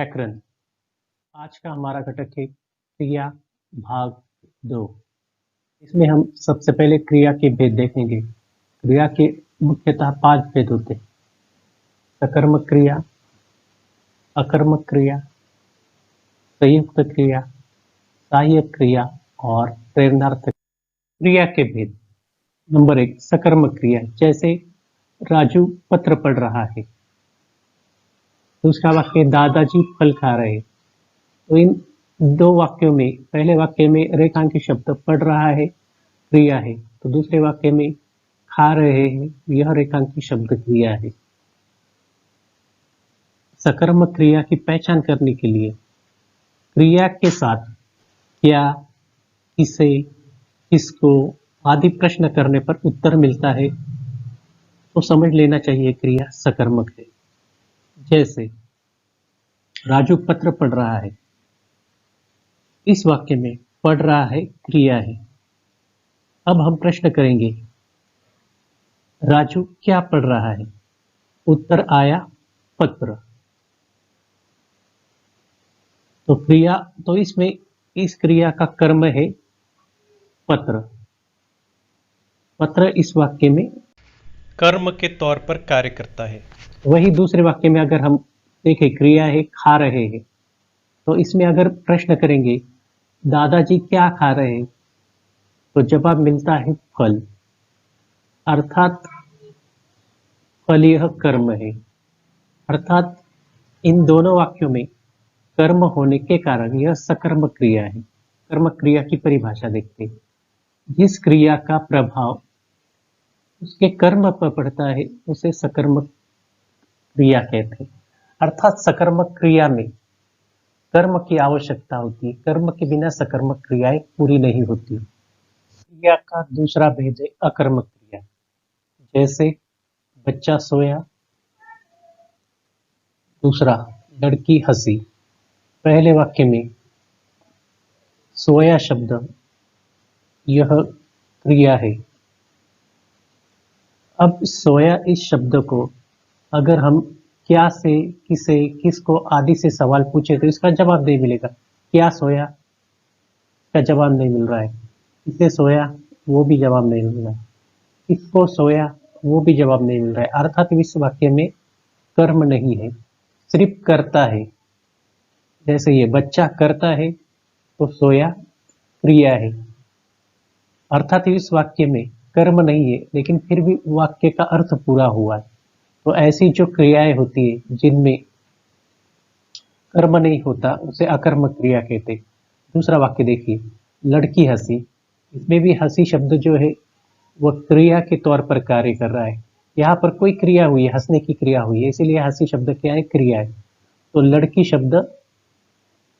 व्याकरण। आज का हमारा घटक है क्रिया भाग 2। इसमें हम सबसे पहले क्रिया के भेद देखेंगे। क्रिया के मुख्यतः 5 भेद होते हैं: सकर्मक क्रिया, अकर्मक क्रिया, संयुक्त क्रिया, सहायक क्रिया और प्रेरणार्थक क्रिया के भेद। नंबर 1, सकर्मक क्रिया। जैसे राजू पत्र पढ़ रहा है। दूसरा वाक्य, दादाजी फल खा रहे हैं। तो इन दो वाक्यों में, पहले वाक्य में रेखांकित शब्द पढ़ रहा है क्रिया है, तो दूसरे वाक्य में खा रहे हैं यह रेखांकित शब्द क्रिया है। सकर्मक क्रिया की पहचान करने के लिए क्रिया के साथ क्या, किसे, किसको आदि प्रश्न करने पर उत्तर मिलता है तो समझ लेना चाहिए क्रिया सकर्मक है। जैसे राजू पत्र पढ़ रहा है, इस वाक्य में पढ़ रहा है क्रिया है। अब हम प्रश्न करेंगे, राजू क्या पढ़ रहा है? उत्तर आया पत्र। तो क्रिया, तो इसमें इस क्रिया का कर्म है पत्र। पत्र इस वाक्य में कर्म के तौर पर कार्य करता है। वही दूसरे वाक्य में अगर हम देखें, क्रिया है खा रहे हैं, तो इसमें अगर प्रश्न करेंगे दादाजी क्या खा रहे हैं, तो जवाब मिलता है फल। अर्थात फल यह कर्म है। अर्थात इन दोनों वाक्यों में कर्म होने के कारण यह सकर्मक क्रिया है। कर्मक क्रिया की परिभाषा देखते हैं। जिस क्रिया का प्रभाव उसके कर्म पर पड़ता है उसे सकर्मक क्रिया कहते हैं। अर्थात सकर्मक क्रिया में कर्म की आवश्यकता होती है। कर्म के बिना सकर्मक क्रियाएं पूरी नहीं होती। क्रिया का दूसरा भेद है अकर्मक क्रिया। जैसे बच्चा सोया, दूसरा लड़की हंसी। पहले वाक्य में सोया शब्द यह क्रिया है। अब सोया इस शब्द को अगर हम क्या से, किसे, किसको आदि से सवाल पूछे तो इसका जवाब नहीं मिलेगा। क्या सोया का जवाब नहीं मिल रहा है, किसे सोया वो भी जवाब नहीं मिल रहा है, किसको सोया वो भी जवाब नहीं मिल रहा है। अर्थात इस वाक्य में कर्म नहीं है, सिर्फ करता है। जैसे ये बच्चा करता है तो सोया क्रिया है। अर्थात इस वाक्य में कर्म नहीं है, लेकिन फिर भी वाक्य का अर्थ पूरा हुआ है। तो ऐसी जो क्रियाएं होती है जिनमें कर्म नहीं होता उसे अकर्मक क्रिया कहते हैं। दूसरा वाक्य देखिए, लड़की हंसी। इसमें भी हंसी शब्द जो है वह क्रिया के तौर पर कार्य कर रहा है। यहाँ पर कोई क्रिया हुई है, हंसने की क्रिया हुई है, इसीलिए हंसी शब्द क्या है? क्रिया है। तो लड़की शब्द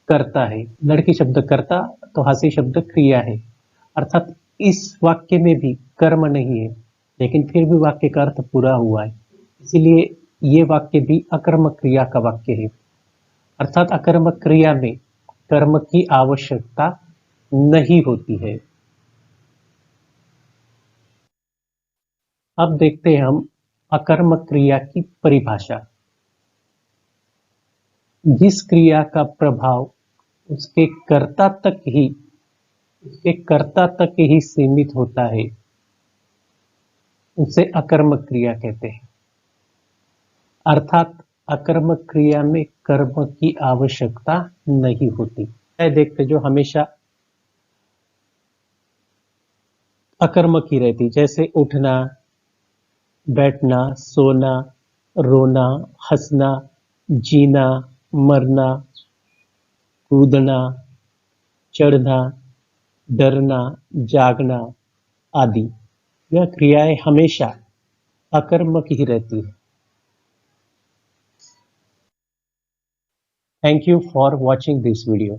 करता है, लड़की शब्द करता, तो हंसी शब्द क्रिया है। अर्थात इस वाक्य में भी कर्म नहीं है, लेकिन फिर भी वाक्य का अर्थ पूरा हुआ है। इसीलिए ये वाक्य भी अकर्मक क्रिया का वाक्य है। अर्थात अकर्मक क्रिया में कर्म की आवश्यकता नहीं होती है। अब देखते हैं हम अकर्मक क्रिया की परिभाषा। जिस क्रिया का प्रभाव उसके कर्ता तक ही सीमित होता है उसे अकर्मक क्रिया कहते हैं। अर्थात अकर्मक क्रिया में कर्म की आवश्यकता नहीं होती है। देखते जो हमेशा अकर्मक ही रहती, जैसे उठना, बैठना, सोना, रोना, हंसना, जीना, मरना, कूदना, चढ़ना, डरना, जागना आदि। यह क्रियाएं हमेशा अकर्मक ही रहती है। Thank you for watching this video.